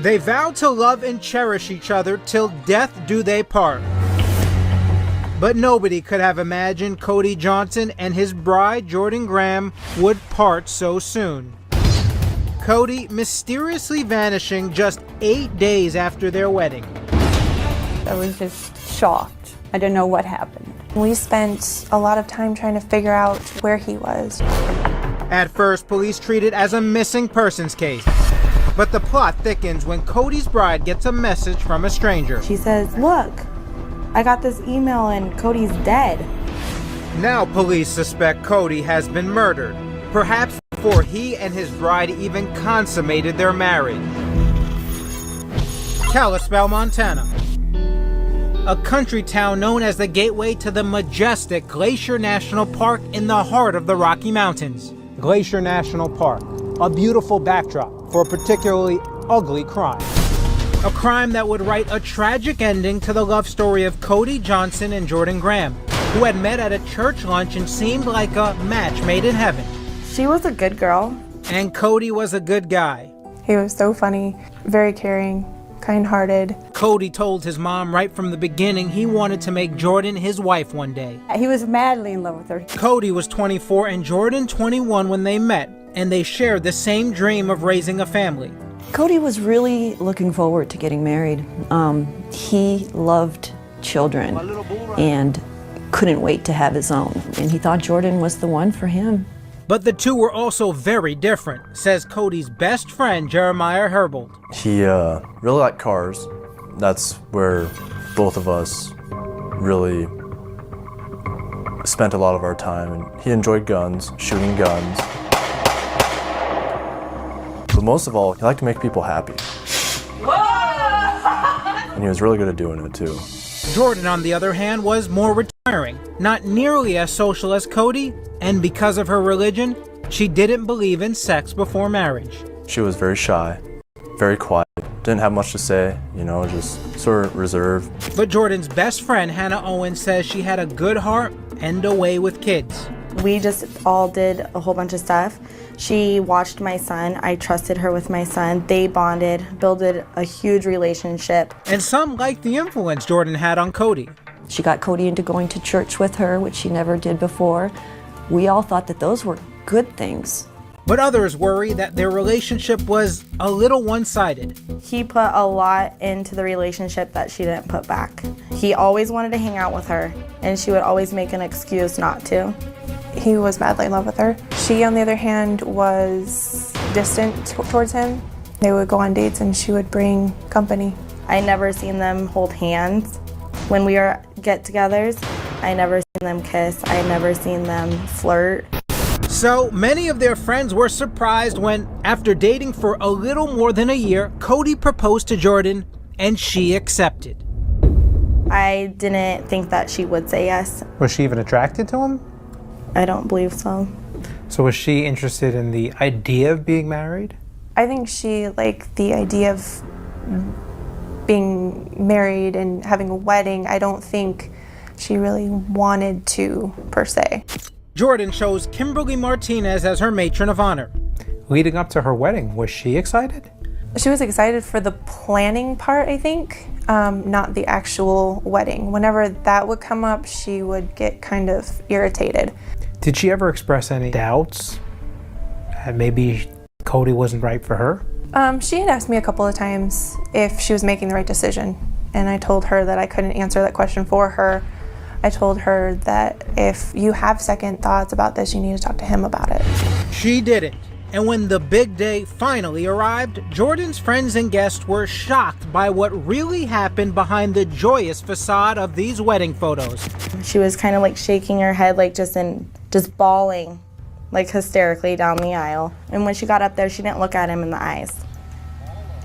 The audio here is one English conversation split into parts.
They vowed to love and cherish each other till death do they part. But nobody could have imagined Cody Johnson and his bride, Jordan Graham, would part so soon. Cody mysteriously vanishing just 8 days after their wedding. I was just shocked. I didn't know what happened. We spent a lot of time trying to figure out where he was. At first, police treat it as a missing persons case. But the plot thickens when Cody's bride gets a message from a stranger. She says, "Look, I got this email and Cody's dead." Now police suspect Cody has been murdered, perhaps before he and his bride even consummated their marriage. Kalispell, Montana. A country town known as the gateway to the majestic Glacier National Park in the heart of the Rocky Mountains. Glacier National Park, a beautiful backdrop for a particularly ugly crime. A crime that would write a tragic ending to the love story of Cody Johnson and Jordan Graham, who had met at a church lunch and seemed like a match made in heaven. She was a good girl. And Cody was a good guy. He was so funny, very caring, kind-hearted. Cody told his mom right from the beginning he wanted to make Jordan his wife one day. He was madly in love with her. Cody was 24 and Jordan 21 when they met, and they shared the same dream of raising a family. Cody was really looking forward to getting married. He loved children and couldn't wait to have his own. And he thought Jordan was the one for him. But the two were also very different, says Cody's best friend, Jeremiah Herbold. He really liked cars. That's where both of us really spent a lot of our time. And he enjoyed guns, shooting guns. But most of all, he liked to make people happy. And he was really good at doing it too. Jordan, on the other hand, was more retiring, not nearly as social as Cody, and because of her religion, she didn't believe in sex before marriage. She was very shy, very quiet, didn't have much to say, just sort of reserved. But Jordan's best friend, Hannah Owen, says she had a good heart and a way with kids. We just all did a whole bunch of stuff. She watched my son. I trusted her with my son. They bonded, builded a huge relationship. And some liked the influence Jordan had on Cody. She got Cody into going to church with her, which she never did before. We all thought that those were good things. But others worry that their relationship was a little one-sided. He put a lot into the relationship that she didn't put back. He always wanted to hang out with her, and she would always make an excuse not to. He was madly in love with her. She, on the other hand, was distant towards him. They would go on dates and she would bring company. I never seen them hold hands. When we were get-togethers, I never seen them kiss. I never seen them flirt. So many of their friends were surprised when, after dating for a little more than a year, Cody proposed to Jordan and she accepted. I didn't think that she would say yes. Was she even attracted to him? I don't believe so. So was she interested in the idea of being married? I think she liked the idea of being married and having a wedding. I don't think she really wanted to, per se. Jordan chose Kimberly Martinez as her matron of honor. Leading up to her wedding, was she excited? She was excited for the planning part, I think, not the actual wedding. Whenever that would come up, she would get kind of irritated. Did she ever express any doubts that maybe Cody wasn't right for her? She had asked me a couple of times if she was making the right decision, and I told her that I couldn't answer that question for her. I told her that if you have second thoughts about this, you need to talk to him about it. She didn't. And when the big day finally arrived, Jordan's friends and guests were shocked by what really happened behind the joyous facade of these wedding photos. She was kind of like shaking her head, like just bawling, like hysterically down the aisle. And when she got up there, she didn't look at him in the eyes.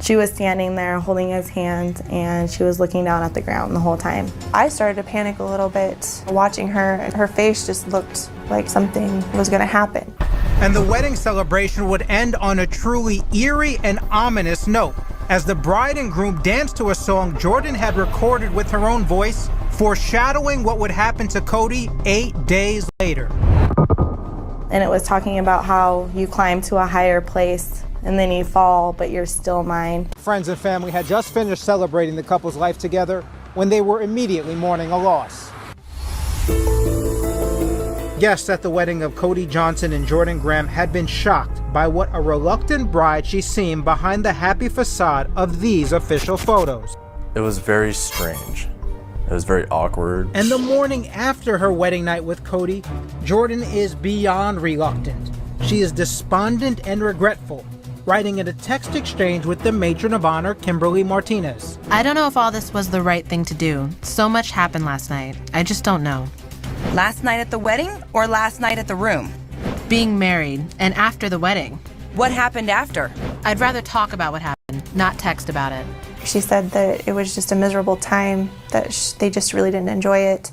She was standing there holding his hand, and she was looking down at the ground the whole time. I started to panic a little bit watching her, and her face just looked like something was going to happen. And the wedding celebration would end on a truly eerie and ominous note, as the bride and groom danced to a song Jordan had recorded with her own voice, foreshadowing what would happen to Cody 8 days later. And it was talking about how you climb to a higher place and then you fall, but you're still mine. Friends and family had just finished celebrating the couple's life together when they were immediately mourning a loss. Guests at the wedding of Cody Johnson and Jordan Graham had been shocked by what a reluctant bride she seemed behind the happy facade of these official photos. It was very strange. It was very awkward. And the morning after her wedding night with Cody, Jordan is beyond reluctant. She is despondent and regretful, writing in a text exchange with the matron of honor, Kimberly Martinez. I don't know if all this was the right thing to do. So much happened last night. I just don't know. Last night at the wedding or last night at the room? Being married and after the wedding. What happened after? I'd rather talk about what happened, not text about it. She said that it was just a miserable time, that they just really didn't enjoy it,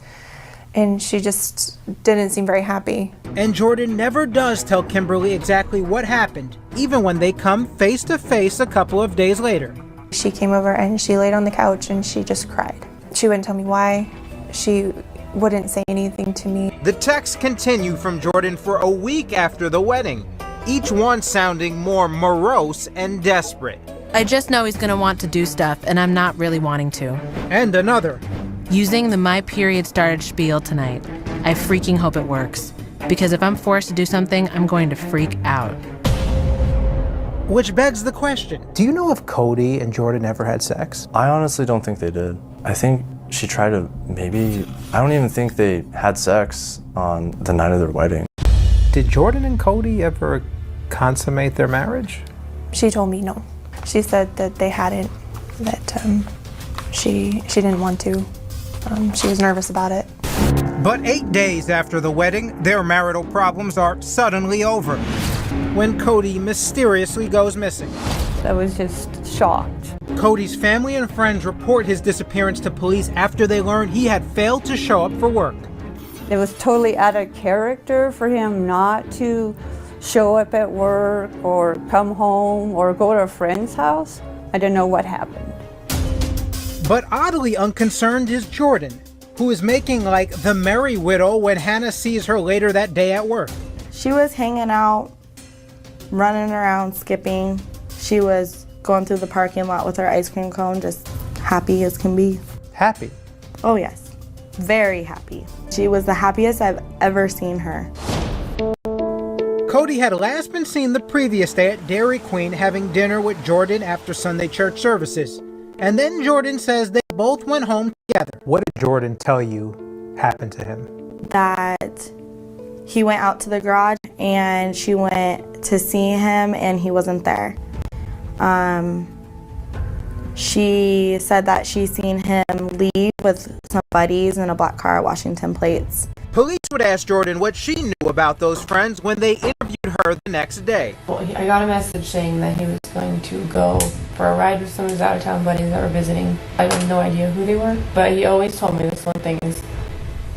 and she just didn't seem very happy. And Jordan never does tell Kimberly exactly what happened, even when they come face to face a couple of days later. She came over and she laid on the couch and she just cried. She wouldn't tell me why. She wouldn't say anything to me. The texts continue from Jordan for a week after the wedding, each one sounding more morose and desperate. I just know he's gonna want to do stuff, and I'm not really wanting to. And another. Using the my period started spiel tonight. I freaking hope it works. Because if I'm forced to do something, I'm going to freak out. Which begs the question, do you know if Cody and Jordan ever had sex? I honestly don't think they did. I think she tried to I don't even think they had sex on the night of their wedding. Did Jordan and Cody ever consummate their marriage? She told me no. She said that they hadn't, that she didn't want to. She was nervous about it. But 8 days after the wedding, their marital problems are suddenly over, when Cody mysteriously goes missing. I was just shocked. Cody's family and friends report his disappearance to police after they learned he had failed to show up for work. It was totally out of character for him not to show up at work or come home or go to a friend's house. I don't know what happened. But oddly unconcerned is Jordan, who is making like the merry widow when Hannah sees her later that day at work. She was hanging out, running around, skipping. She was going through the parking lot with her ice cream cone, just happy as can be. Happy. Oh yes, very happy. She was the happiest I've ever seen her. Cody had last been seen the previous day at Dairy Queen having dinner with Jordan after Sunday church services. And then Jordan says they both went home together. What did Jordan tell you happened to him? That he went out to the garage and she went to see him and he wasn't there. She said that she seen him leave with some buddies in a black car at Washington Plates. Police would ask Jordan what she knew about those friends when they interviewed her the next day. Well, I got a message saying that he was going to go for a ride with some of his out-of-town buddies that were visiting. I had no idea who they were, but he always told me this one thing is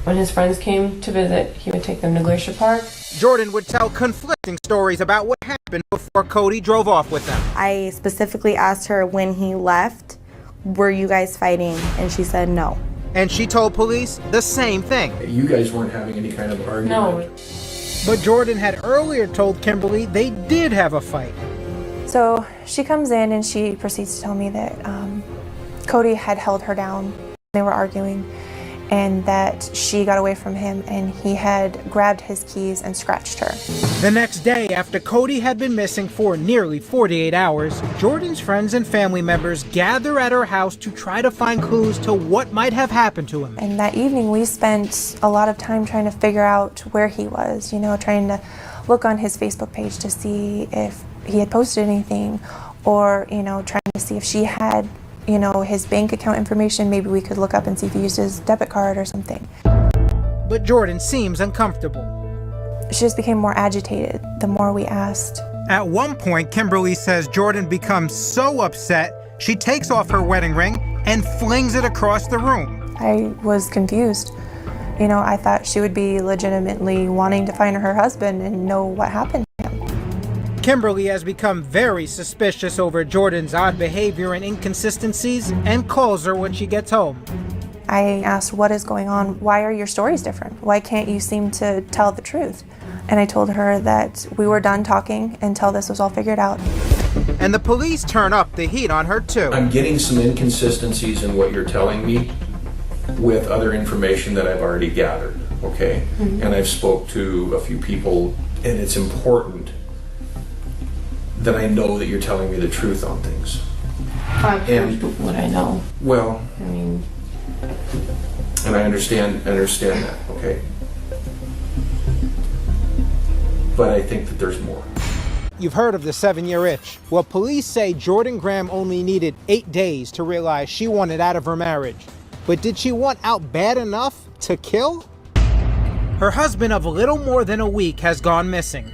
when his friends came to visit, he would take them to Glacier Park. Jordan would tell conflicting stories about what happened before Cody drove off with them. I specifically asked her when he left, were you guys fighting? And she said no. And she told police the same thing. You guys weren't having any kind of argument? No. But Jordan had earlier told Kimberly they did have a fight. So she comes in and she proceeds to tell me that Cody had held her down. They were arguing, and that she got away from him and he had grabbed his keys and scratched her. The next day, after Cody had been missing for nearly 48 hours, Jordan's friends and family members gather at her house to try to find clues to what might have happened to him. And that evening we spent a lot of time trying to figure out where he was, trying to look on his Facebook page to see if he had posted anything, or, trying to see if she had his bank account information. Maybe we could look up and see if he used his debit card or something. But Jordan seems uncomfortable. She just became more agitated the more we asked. At one point, Kimberly says Jordan becomes so upset, she takes off her wedding ring and flings it across the room. I was confused. I thought she would be legitimately wanting to find her husband and know what happened to him. Kimberly has become very suspicious over Jordan's odd behavior and inconsistencies and calls her when she gets home. I asked, what is going on? Why are your stories different? Why can't you seem to tell the truth? And I told her that we were done talking until this was all figured out. And the police turn up the heat on her too. I'm getting some inconsistencies in what you're telling me with other information that I've already gathered, okay? And I've spoke to a few people, and it's important that I know that you're telling me the truth on things. And what I know. Well, I mean, and I understand that, okay? But I think that there's more. You've heard of the 7-year itch. Well, police say Jordan Graham only needed 8 days to realize she wanted out of her marriage. But did she want out bad enough to kill? Her husband of little more than a week has gone missing.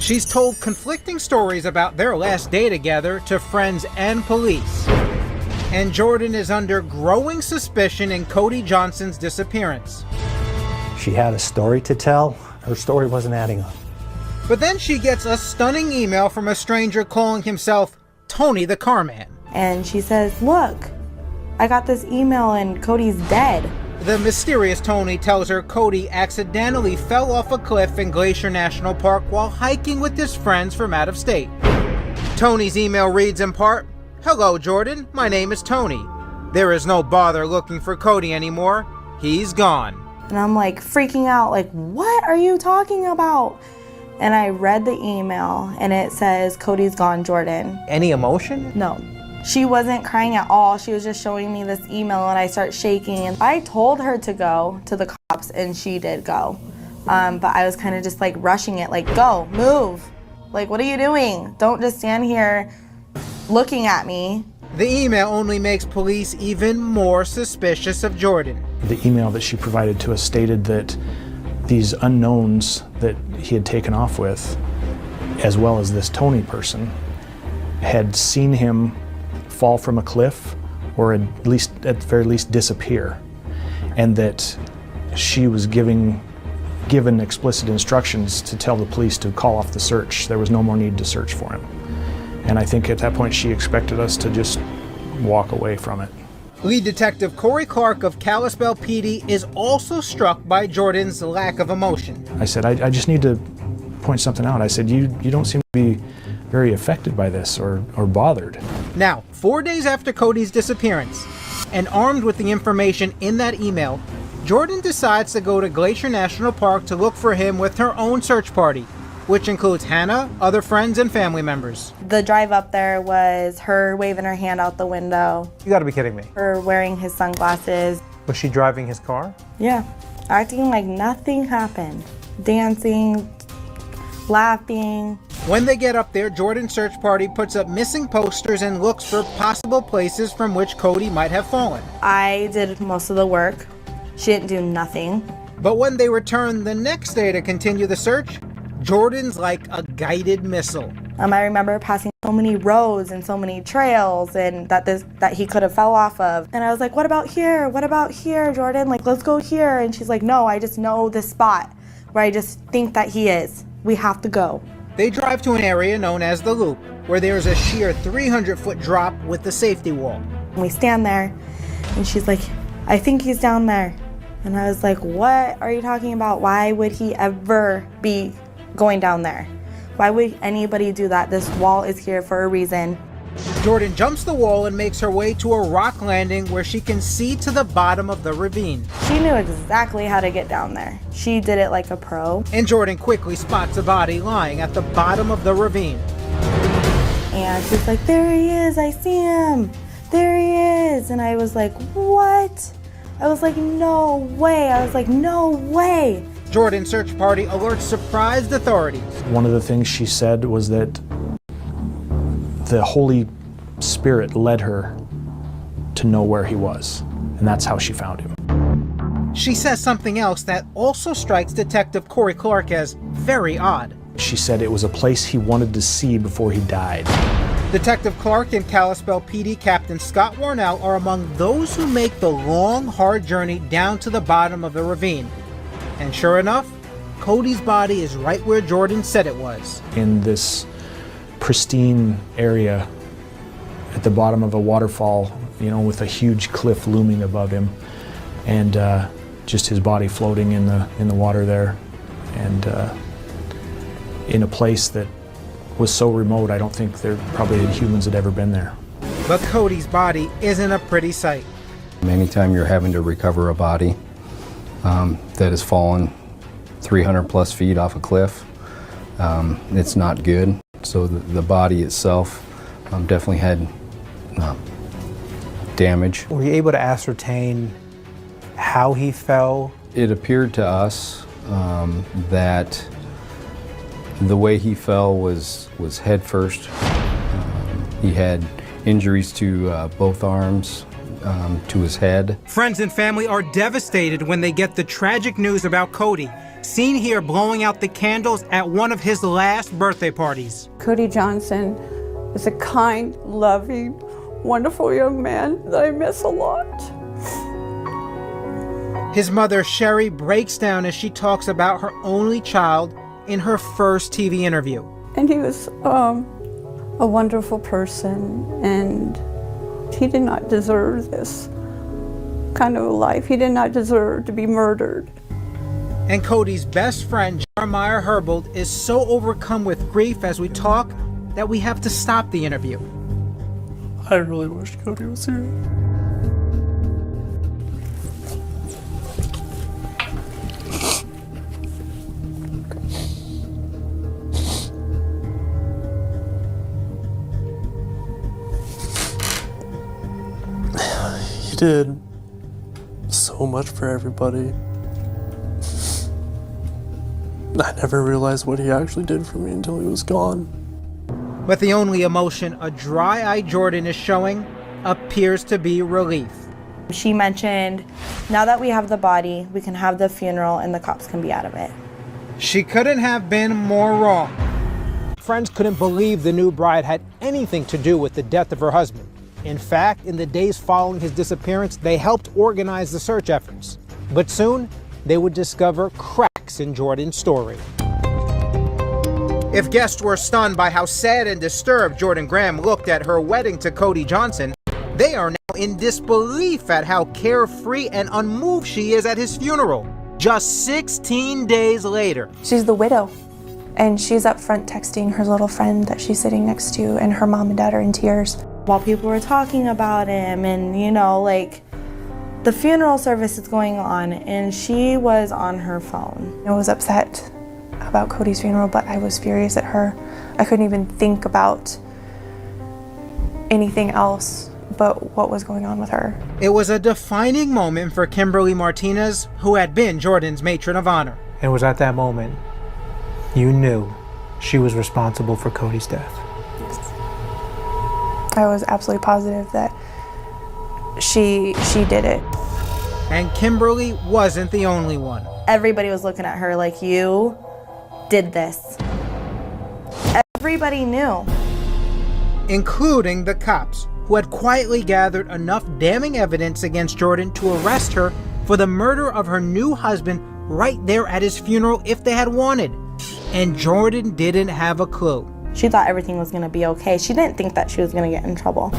She's told conflicting stories about their last day together to friends and police. And Jordan is under growing suspicion in Cody Johnson's disappearance. She had a story to tell. Her story wasn't adding up. But then she gets a stunning email from a stranger calling himself Tony the Car Man. And she says, look, I got this email and Cody's dead. The mysterious Tony tells her Cody accidentally fell off a cliff in Glacier National Park while hiking with his friends from out of state. Tony's email reads in part, "Hello Jordan, my name is Tony. There is no bother looking for Cody anymore. He's gone." And I'm like freaking out, like, what are you talking about? And I read the email and it says, Cody's gone, Jordan. Any emotion? No. She wasn't crying at all. She was just showing me this email and I start shaking. And I told her to go to the cops and she did go. But I was kind of just like rushing it, like, go, move. Like, what are you doing? Don't just stand here looking at me. The email only makes police even more suspicious of Jordan. The email that she provided to us stated that these unknowns that he had taken off with, as well as this Tony person, had seen him fall from a cliff or at the very least disappear, and that she was given explicit instructions to tell the police to call off the search. There was no more need to search for him. And I think at that point she expected us to just walk away from it. Lead Detective Corey Clark of Kalispell PD is also struck by Jordan's lack of emotion. I said, I just need to point something out. I said, you don't seem to be very affected by this or bothered. Now, 4 days after Cody's disappearance, and armed with the information in that email, Jordan decides to go to Glacier National Park to look for him with her own search party, which includes Hannah, other friends, and family members. The drive up there was her waving her hand out the window, You gotta be kidding me. her wearing his sunglasses. Was she driving his car? Yeah, acting like nothing happened. Dancing, laughing. When they get up there, Jordan's search party puts up missing posters and looks for possible places from which Cody might have fallen. I did most of the work. She didn't do nothing. But when they return the next day to continue the search, Jordan's like a guided missile. I remember passing so many roads and so many trails and that he could have fell off of. And I was like, what about here? What about here, Jordan? Like, let's go here. And she's like, no, I just know this spot where I just think that he is. We have to go. They drive to an area known as the Loop, where there's a sheer 300-foot drop with the safety wall. And we stand there and she's like, I think he's down there. And I was like, what are you talking about? Why would he ever be going down there? Why would anybody do that? This wall is here for a reason. Jordan jumps the wall and makes her way to a rock landing where she can see to the bottom of the ravine. She knew exactly how to get down there. She did it like a pro. And Jordan quickly spots a body lying at the bottom of the ravine. And she's like, there he is, I see him. There he is. And I was like, what? I was like, no way. I was like, no way. Jordan's search party alerts surprised authorities. One of the things she said was that the Holy Spirit led her to know where he was, and that's how she found him. She says something else that also strikes Detective Corey Clark as very odd. She said it was a place he wanted to see before he died. Detective Clark and Kalispell PD Captain Scott Warnell are among those who make the long, hard journey down to the bottom of the ravine. And sure enough, Cody's body is right where Jordan said it was. In this pristine area at the bottom of a waterfall, you know, with a huge cliff looming above him, and just his body floating in the water there, and in a place that was so remote, I don't think there probably humans had ever been there. But Cody's body isn't a pretty sight. Anytime you're having to recover a body that has fallen 300 plus feet off a cliff, it's not good. So the body itself definitely had damage. Were you able to ascertain how he fell? It appeared to us that the way he fell was head first. He had injuries to both arms, to his head. Friends and family are devastated when they get the tragic news about Cody, seen here blowing out the candles at one of his last birthday parties. Cody Johnson is a kind, loving, wonderful young man that I miss a lot. His mother, Sherry, breaks down as she talks about her only child in her first TV interview. And he was a wonderful person, and he did not deserve this kind of a life. He did not deserve to be murdered. And Cody's best friend, Jeremiah Herbold, is so overcome with grief as we talk that we have to stop the interview. I really wish Cody was here. He did so much for everybody. I never realized what he actually did for me until he was gone. But the only emotion a dry-eyed Jordan is showing appears to be relief. She mentioned, now that we have the body, we can have the funeral and the cops can be out of it. She couldn't have been more wrong. Friends couldn't believe the new bride had anything to do with the death of her husband. In fact, in the days following his disappearance, they helped organize the search efforts. But soon, they would discover cracks in Jordan's story. If guests were stunned by how sad and disturbed Jordan Graham looked at her wedding to Cody Johnson, they are now in disbelief at how carefree and unmoved she is at his funeral, just 16 days later. She's the widow, and she's up front texting her little friend that she's sitting next to, and her mom and dad are in tears. While people were talking about him and, the funeral service is going on, and she was on her phone. I was upset about Cody's funeral, but I was furious at her. I couldn't even think about anything else but what was going on with her. It was a defining moment for Kimberly Martinez, who had been Jordan's matron of honor. It was at that moment you knew she was responsible for Cody's death. I was absolutely positive that she did it. And Kimberly wasn't the only one. Everybody was looking at her like, you did this. Everybody knew. Including the cops, who had quietly gathered enough damning evidence against Jordan to arrest her for the murder of her new husband right there at his funeral if they had wanted. And Jordan didn't have a clue. She thought everything was going to be okay. She didn't think that she was going to get in trouble.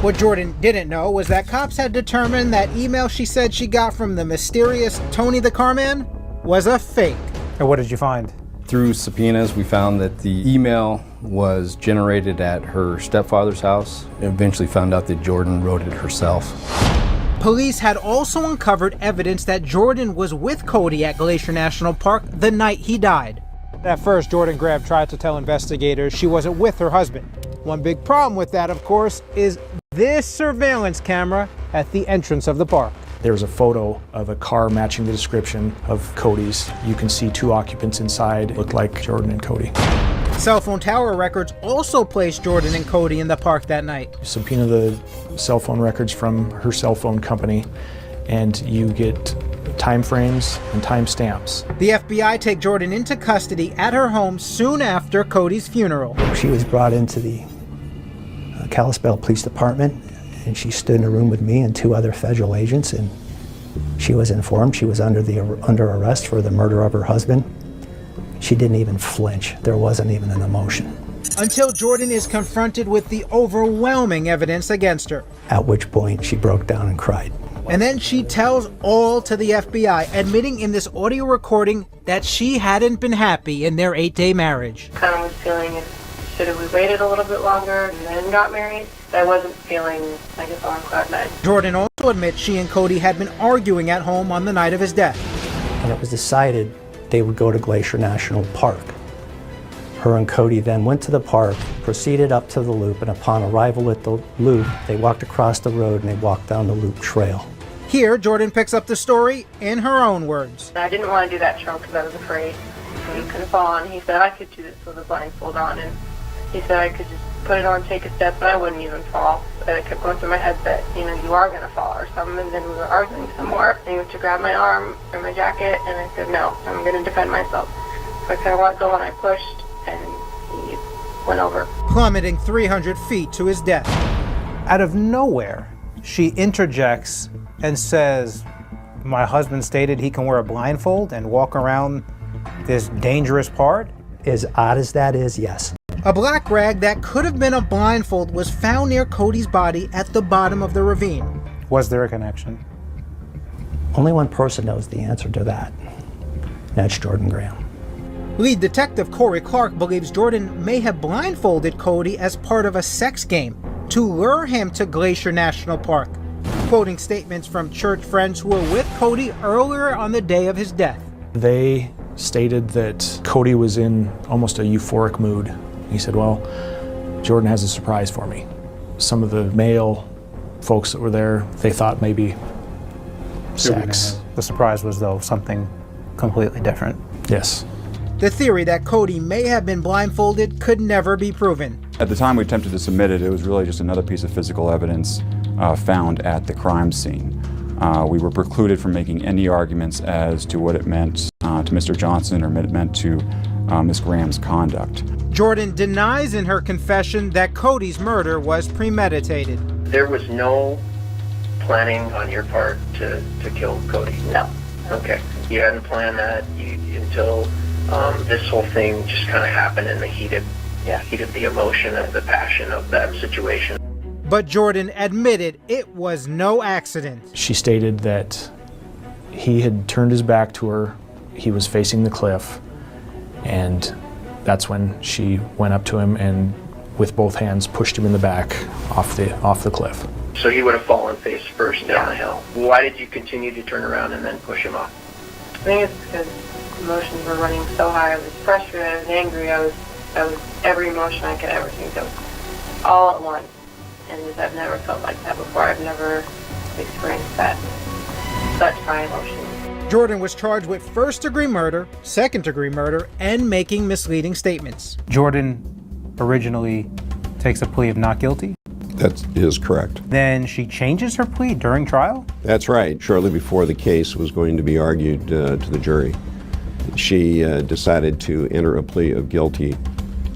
What Jordan didn't know was that cops had determined that email she said she got from the mysterious Tony the Carman was a fake. And what did you find? Through subpoenas, we found that the email was generated at her stepfather's house. Eventually found out that Jordan wrote it herself. Police had also uncovered evidence that Jordan was with Cody at Glacier National Park the night he died. At first, Jordan Graham tried to tell investigators she wasn't with her husband. One big problem with that, of course, is this surveillance camera at the entrance of the park. There's a photo of a car matching the description of Cody's. You can see two occupants inside, look like Jordan and Cody. Cell phone tower records also placed Jordan and Cody in the park that night. Subpoena the cell phone records from her cell phone company, and you get time frames and time stamps. The FBI take Jordan into custody at her home soon after Cody's funeral. She was brought into the Kalispell Police Department, and she stood in a room with me and two other federal agents, and she was informed she was under arrest for the murder of her husband. She didn't even flinch. There wasn't even an emotion. Until Jordan is confronted with the overwhelming evidence against her. At which point she broke down and cried. And then she tells all to the FBI, admitting in this audio recording that she hadn't been happy in their 8-day marriage. Kind of was feeling said if we waited a little bit longer and then got married, I wasn't feeling like it's on cloud nine. Jordan also admits she and Cody had been arguing at home on the night of his death. And it was decided they would go to Glacier National Park. Her and Cody then went to the park, proceeded up to the loop, and upon arrival at the loop, they walked across the road and they walked down the loop trail. Here, Jordan picks up the story in her own words. I didn't want to do that trail because I was afraid he couldn't fall on. He said I could do this with a blindfold on, and he said I could just put it on, take a step, and I wouldn't even fall. But it kept going through my head that, you are going to fall or something, and then we were arguing some more. And he went to grab my arm or my jacket, and I said, no, I'm going to defend myself. So I kind of let go and I pushed, and he went over. Plummeting 300 feet to his death. Out of nowhere, she interjects and says, my husband stated he can wear a blindfold and walk around this dangerous part? As odd as that is, yes. A black rag that could have been a blindfold was found near Cody's body at the bottom of the ravine. Was there a connection? Only one person knows the answer to that. That's Jordan Graham. Lead detective Corey Clark believes Jordan may have blindfolded Cody as part of a sex game to lure him to Glacier National Park, quoting statements from church friends who were with Cody earlier on the day of his death. They stated that Cody was in almost a euphoric mood. He said, well, Jordan has a surprise for me. Some of the male folks that were there, they thought maybe sex. The surprise was, though, something completely different. Yes. The theory that Cody may have been blindfolded could never be proven. At the time we attempted to submit it, it was really just another piece of physical evidence found at the crime scene. We were precluded from making any arguments as to what it meant to Mr. Johnson or it meant to Ms. Graham's conduct. Jordan denies in her confession that Cody's murder was premeditated. There was no planning on your part to kill Cody? No. Okay. You hadn't planned that until this whole thing just kind of happened in the heat of the emotion and the passion of that situation. But Jordan admitted it was no accident. She stated that he had turned his back to her, he was facing the cliff, and that's when she went up to him and with both hands pushed him in the back off the cliff. So he would have fallen face first down the hill. Why did you continue to turn around and then push him off? I think it's because emotions were running so high. I was frustrated, I was angry, I was every emotion I could ever think of, all at once. And I've never felt like that before. I've never experienced such high emotions. Jordan was charged with first-degree murder, second-degree murder, and making misleading statements. Jordan originally takes a plea of not guilty. That is correct. Then she changes her plea during trial? That's right. Shortly before the case was going to be argued to the jury, she decided to enter a plea of guilty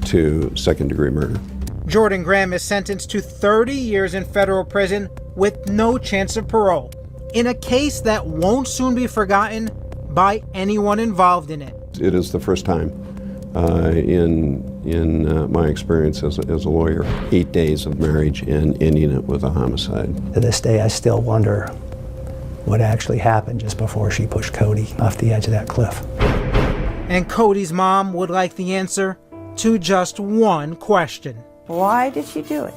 to second-degree murder. Jordan Graham is sentenced to 30 years in federal prison with no chance of parole, in a case that won't soon be forgotten by anyone involved in it. It is the first time in my experience as a lawyer, 8 days of marriage and ending it with a homicide. To this day, I still wonder what actually happened just before she pushed Cody off the edge of that cliff. And Cody's mom would like the answer to just one question. Why did she do it?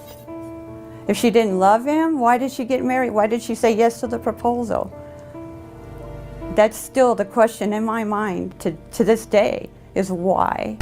If she didn't love him, why did she get married? Why did she say yes to the proposal? That's still the question in my mind to this day, is why.